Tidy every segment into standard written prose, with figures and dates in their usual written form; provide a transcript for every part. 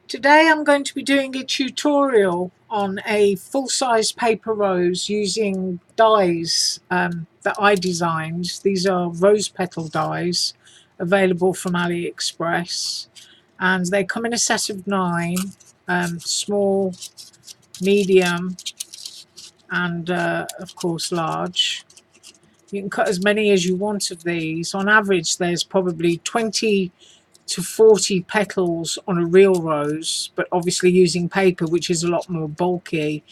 Today I'm going to be doing a tutorial on a full-size paper rose using dies that I designed. These are rose petal dies available from AliExpress, and they come in a set of 9, small, medium and of course large. You can cut as many as you want of these. On average there's probably 20 to 40 petals on a real rose, but obviously using paper, which is a lot more bulky,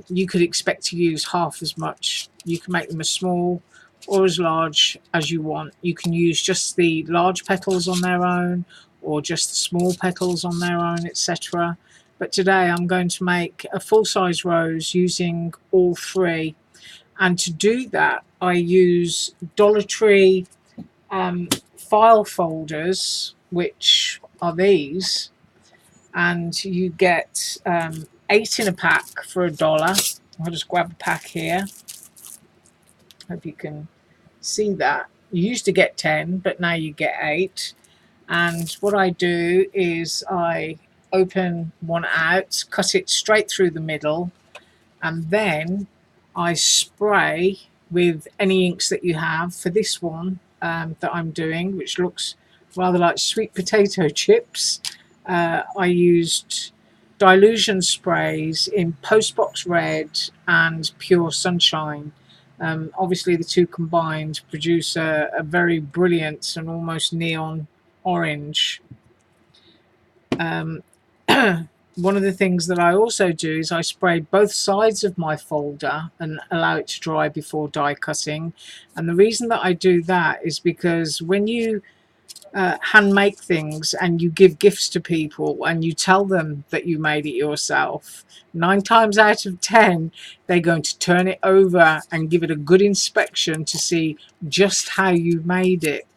you could expect to use half as much. You can make them as small or as large as you want. You can use just the large petals on their own or just the small petals on their own, etc. But today I'm going to make a full-size rose using all 3, and to do that I use Dollar Tree file folders, which are these, and you get 8 in a pack for $1. I'll just grab a pack here. Hope you can see that. You used to get 10, but now you get 8. And what I do is I open one out, cut it straight through the middle, and then I spray with any inks that you have. For this one that I'm doing, which looks rather like sweet potato chips, I used dilution sprays in Postbox Red and Pure Sunshine. Obviously the two combined produce a very brilliant and almost neon orange. One of the things that I also do is I spray both sides of my folder and allow it to dry before die cutting. And the reason that I do that is because when you hand make things and you give gifts to people and you tell them that you made it yourself, 9 times out of 10 they're going to turn it over and give it a good inspection to see just how you made it.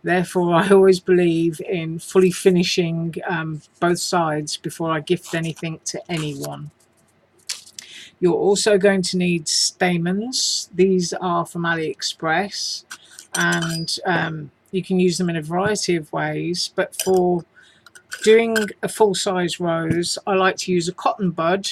Therefore, I always believe in fully finishing both sides before I gift anything to anyone. You're also going to need stamens. These are from AliExpress, and you can use them in a variety of ways. But for doing a full-size rose, I like to use a cotton bud.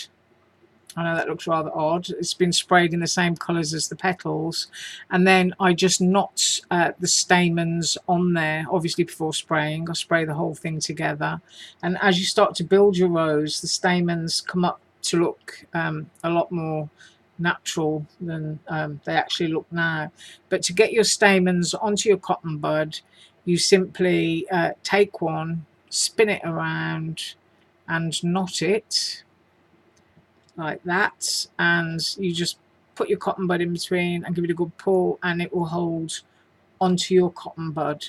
I know that looks rather odd. It's been sprayed in the same colours as the petals, and then I just knot the stamens on there. Obviously before spraying I spray the whole thing together, and as you start to build your rose the stamens come up to look a lot more natural than they actually look now. But to get your stamens onto your cotton bud, you simply take one, spin it around and knot it like that, and you just put your cotton bud in between and give it a good pull, and it will hold onto your cotton bud.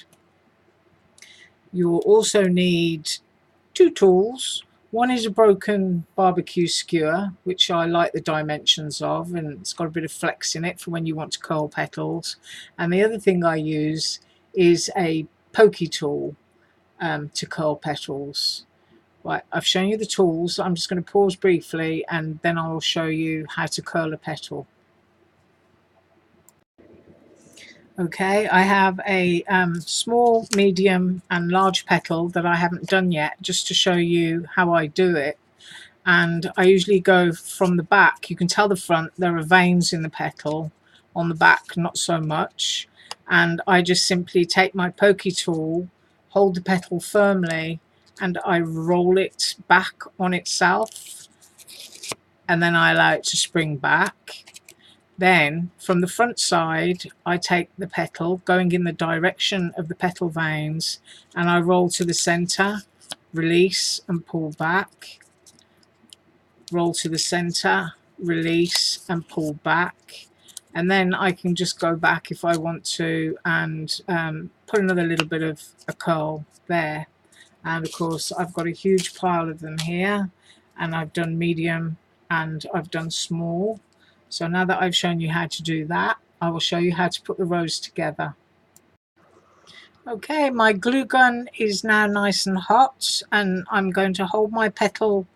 You will also need 2 tools. One is a broken barbecue skewer, which I like the dimensions of, and it's got a bit of flex in it for when you want to curl petals. And the other thing I use is a pokey tool to curl petals. Right, I've shown you the tools. I'm just going to pause briefly and then I will show you how to curl a petal. Okay, I have a small, medium and large petal that I haven't done yet, just to show you how I do it. And I usually go from the back. You can tell the front there are veins in the petal, on the back not so much. And I just simply take my pokey tool, hold the petal firmly, and I roll it back on itself, and then I allow it to spring back. Then from the front side I take the petal going in the direction of the petal veins, and I roll to the center, release and pull back, roll to the center, release and pull back, and then I can just go back if I want to and put another little bit of a curl there. And of course I've got a huge pile of them here, and I've done medium and I've done small. So now that I've shown you how to do that, I will show you how to put the rose together. Okay, my glue gun is now nice and hot, and I'm going to hold my petal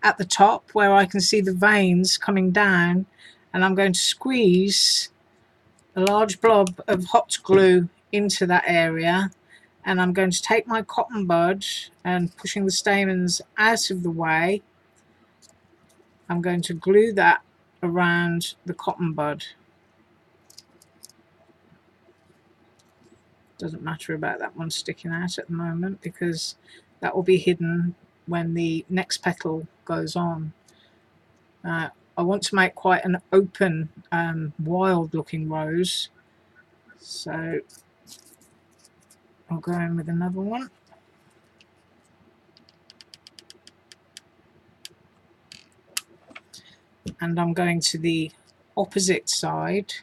at the top where I can see the veins coming down, and I'm going to squeeze a large blob of hot glue into that area, And I'm going to take my cotton bud and pushing the stamens out of the way, I'm going to glue that around the cotton bud. Doesn't matter about that one sticking out at the moment because that will be hidden when the next petal goes on. I want to make quite an open, wild looking rose, so I'll go in with another one. And I'm going to the opposite side,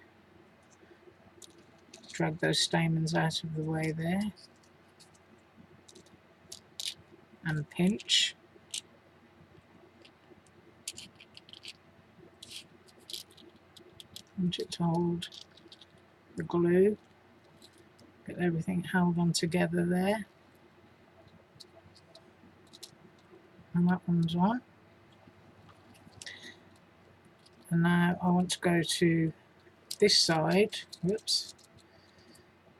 drag those stamens out of the way there, and pinch. Want it to hold the glue, get everything held on together there. And that one's on. And now I want to go to this side. Whoops.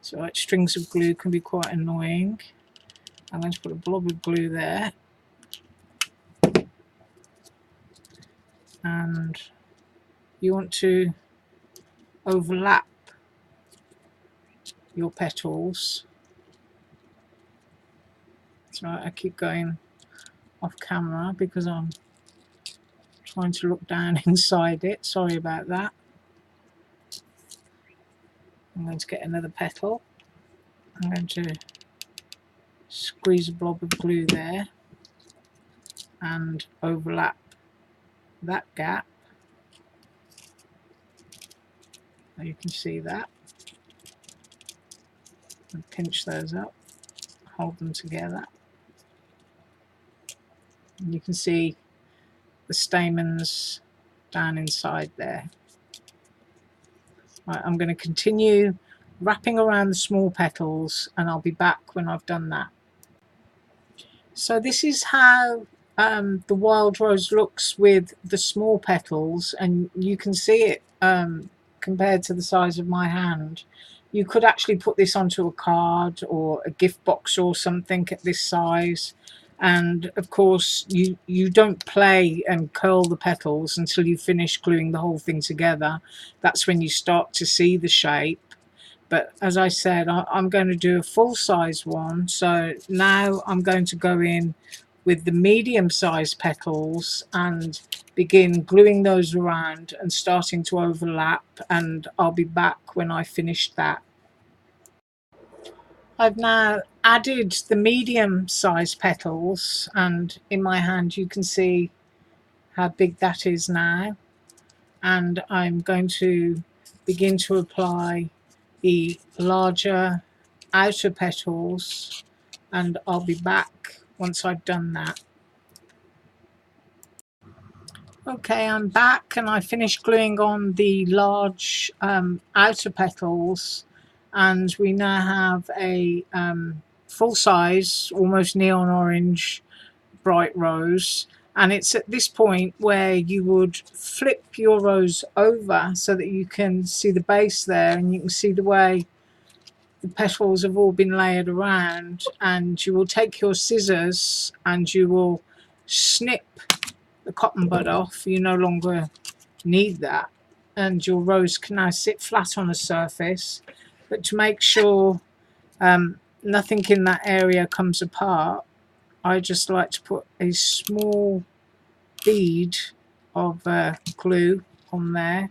So like strings of glue can be quite annoying. I'm going to put a blob of glue there. And you want to overlap your petals. So I keep going off camera because I'm trying to look down inside it. Sorry about that. I'm going to get another petal. I'm going to squeeze a blob of glue there and overlap that gap. Now you can see that. And pinch those up, hold them together. And you can see the stamens down inside there. Right, I'm going to continue wrapping around the small petals and I'll be back when I've done that. So this is how the wild rose looks with the small petals, and you can see it compared to the size of my hand. You could actually put this onto a card or a gift box or something at this size. And of course you don't play and curl the petals until you finish gluing the whole thing together. That's when you start to see the shape. But as I said, I'm going to do a full size one. So now I'm going to go in with the medium sized petals and begin gluing those around and starting to overlap, and I'll be back when I finish that. I've now added the medium sized petals, and in my hand you can see how big that is now, and I'm going to begin to apply the larger outer petals, and I'll be back once I've done that. Okay, I'm back and I finished gluing on the large outer petals, and we now have a full size, almost neon orange bright rose. And it's at this point where you would flip your rose over so that you can see the base there, and you can see the way the petals have all been layered around, and you will take your scissors and you will snip the cotton bud off. You no longer need that, and your rose can now sit flat on a surface. But to make sure nothing in that area comes apart, I just like to put a small bead of glue on there.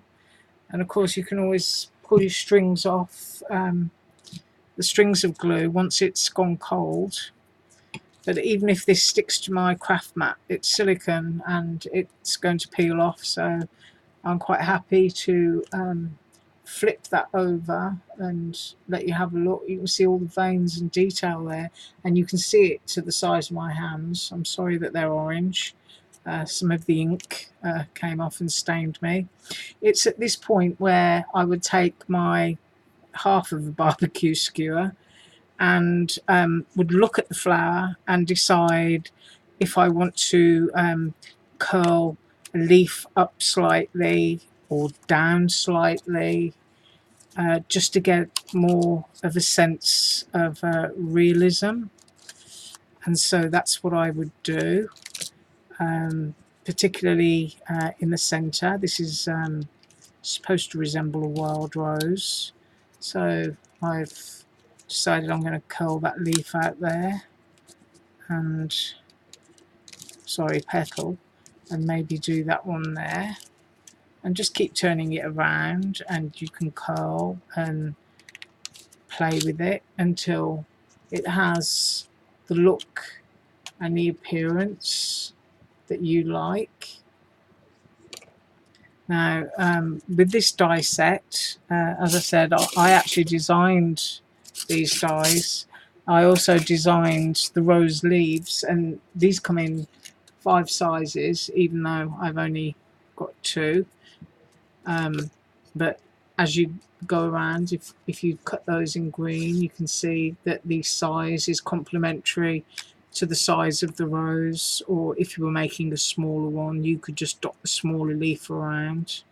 And of course you can always pull your strings off, the strings of glue, once it's gone cold. But even if this sticks to my craft mat, it's silicone and it's going to peel off, so I'm quite happy to flip that over and let you have a look. You can see all the veins and detail there, and you can see it to the size of my hands. I'm sorry that they're orange. Some of the ink came off and stained me. It's at this point where I would take my half of a barbecue skewer and would look at the flower and decide if I want to curl a leaf up slightly or down slightly. just to get more of a sense of realism. And so that's what I would do, particularly in the centre. This is supposed to resemble a wild rose, so I've decided I'm going to curl that leaf out there, and sorry, petal, and maybe do that one there, and just keep turning it around, and you can curl and play with it until it has the look and the appearance that you like. Now, with this die set, as I said, I actually designed these dies. I also designed the rose leaves, and these come in 5 sizes, even though I've only got 2. But as you go around, if you cut those in green, you can see that the size is complementary to the size of the rose, or if you were making a smaller one, you could just dot the smaller leaf around.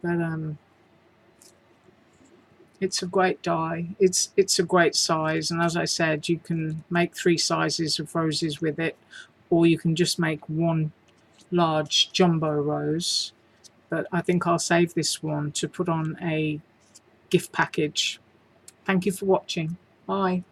But it's a great die. It's a great size, and as I said, you can make 3 sizes of roses with it, or you can just make one large jumbo rose. But I think I'll save this one to put on a gift package. Thank you for watching. Bye.